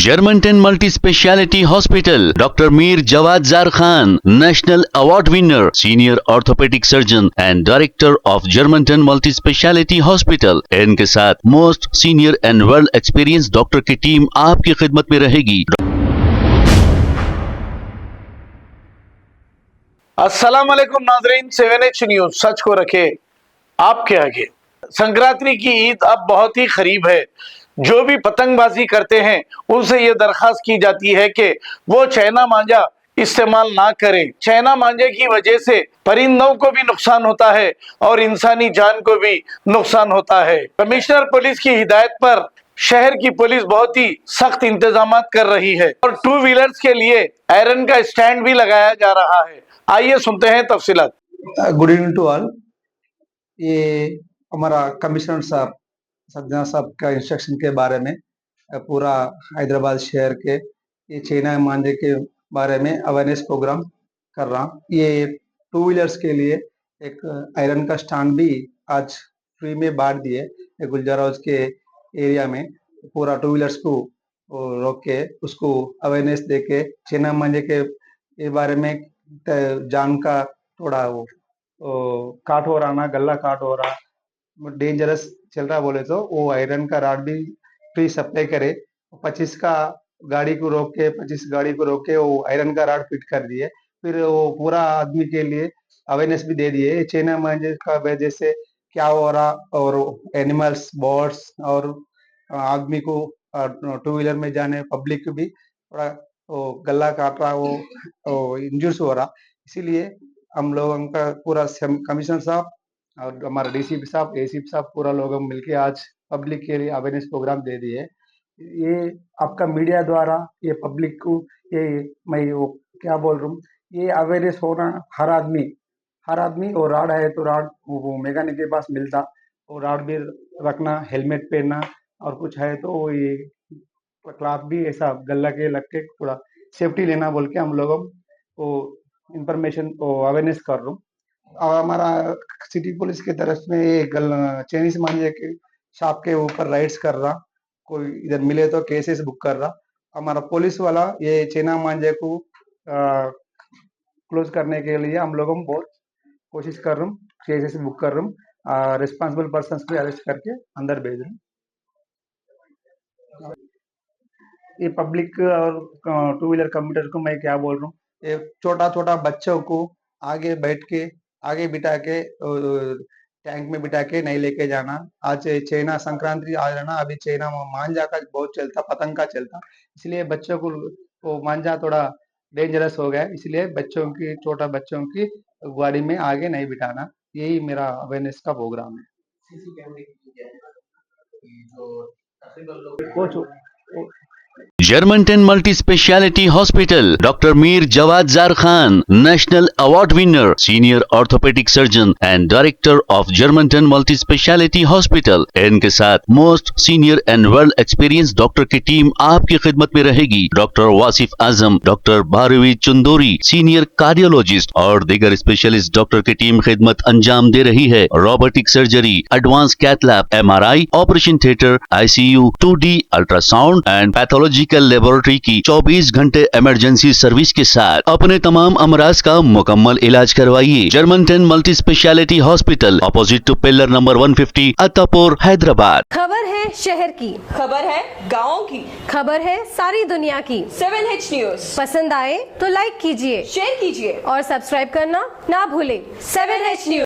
Germanton multi speciality hospital, doctor Mir Jawad jar Khan, national award winner, senior orthopaedic surgeon and director of Germanton multi speciality hospital. इनके साथ most senior and well experience doctor की team आपकी खिदमत में रहेगी। अस्सलाम वालेकुम नाज़रीन, 7H न्यूज सच को रखे आपके आगे। संक्रांति की ईद अब बहुत ही करीब है। जो भी पतंगबाजी करते हैं उनसे ये दरखास्त की जाती है कि वो चाइना मांझा इस्तेमाल ना करें। चाइना मांझे की वजह से परिंदों को भी नुकसान होता है और इंसानी जान को भी नुकसान होता है। कमिश्नर पुलिस की हिदायत पर शहर की पुलिस बहुत ही सख्त इंतजाम कर रही है और 2 व्हीलर्स के लिए आयरन का स्टैंड भी लगाया जा रहा है। आइए सुनते हैं तफसीलात। Good evening to all. ये हमारा कमिश्नर साहब सज्जना साहब का इंस्ट्रक्शन के बारे में पूरा हैदराबाद शहर के ये चाइना मांझे के बारे में अवेयरनेस प्रोग्राम कर रहा। ये 2 व्हीलर्स के लिए एक आयरन का स्टैंड भी आज फ्री में बांट दिए गुलजार हाउस के एरिया में। पूरा 2 व्हीलर्स को रोक के उसको अवेयरनेस दे के चाइना मांझे के बारे में जान का थोड़ा वो काट हो रहा ना, गला काट हो रहा, डेंजरस चल रहा बोले तो वो आयरन का राड भी फ्री सप्लाई करे। 25 का गाड़ी को रोक के 25 गाड़ी को रोक के वो आयरन का राड फिट कर दिए। फिर वो पूरा आदमी के लिए अवेयरनेस भी दे दिए चाइना मांझे का वजह से क्या हो रहा और एनिमल्स, बर्ड्स और आदमी को 2 व्हीलर में जाने पब्लिक भी थोड़ा वो गला काट रहा, वो इंजर्स हो रहा। इसीलिए हम लोगों का पूरा कमिश्नर साहब और हमारा डीसीपी साहब, एसीपी साहब पूरा लोग मिलके आज पब्लिक के लिए अवेयरनेस प्रोग्राम दे दिए। ये आपका मीडिया द्वारा ये पब्लिक को ये मैं वो क्या बोल रहा हूँ, ये अवेयरनेस होना हर आदमी और राड है तो राड वो मैकेनिक के पास मिलता, वो राड भी रखना, हेलमेट पहनना और कुछ है तो ये क्लॉथ भी ऐसा गला के लग के थोड़ा सेफ्टी लेना बोल के हम लोगों को इंफॉर्मेशन अवेयरनेस कर रहा हूँ। और हमारा सिटी पुलिस की तरफ में ये चाइनीज मांझे के शॉप के ऊपर राइड्स कर रहा, कोई इधर मिले तो केसेस बुक कर रहा। हमारा पुलिस वाला ये चाइना मांझे को क्लोज करने के लिए हम लोगों बहुत कोशिश कर रहा हूँ, केसेस बुक कर रहा हूँ, रिस्पॉन्सिबल पर्सन को अरेस्ट करके अंदर भेज रहा हूँ। ये पब्लिक और 2 व्हीलर कम्यूटर को मैं क्या बोल रहा हूँ, ये छोटा बच्चों को आगे बिठा के टैंक में बिठा के नहीं लेके जाना। आज चाइना संक्रांति आ जाना, अभी चाइना मांझा का बहुत चलता, पतंग का चलता, इसलिए बच्चों को वो मांझा थोड़ा डेंजरस हो गया, इसलिए छोटा बच्चों की गाड़ी में आगे नहीं बिठाना। यही मेरा अवेयरनेस का प्रोग्राम है। Germanten multi speciality hospital, doctor Mir Jawad jar Khan, national award winner, senior orthopaedic surgeon and director of Germanton multi speciality hospital. इनके साथ most senior and well experience doctor की टीम आपकी खिदमत में रहेगी। Doctor Wasif Azam, doctor Bharavi Chandori, senior cardiologist और दीगर स्पेशलिस्ट डॉक्टर की टीम खिदमत अंजाम दे रही है। Robotic surgery, advance cath lab, MRI, operation theatre, ICU, 2D ultrasound and pathological laboratory की 24 घंटे इमरजेंसी सर्विस के साथ अपने तमाम अमराज का मुकम्मल इलाज करवाइए। Germanton multi speciality Hospital, opposite to pillar number 150, Attapur, Hyderabad. खबर है शहर की, खबर है गाँव की, खबर है सारी दुनिया की। 7H न्यूज पसंद आए तो लाइक कीजिए, शेयर कीजिए और सब्सक्राइब करना ना भूलें। 7H news.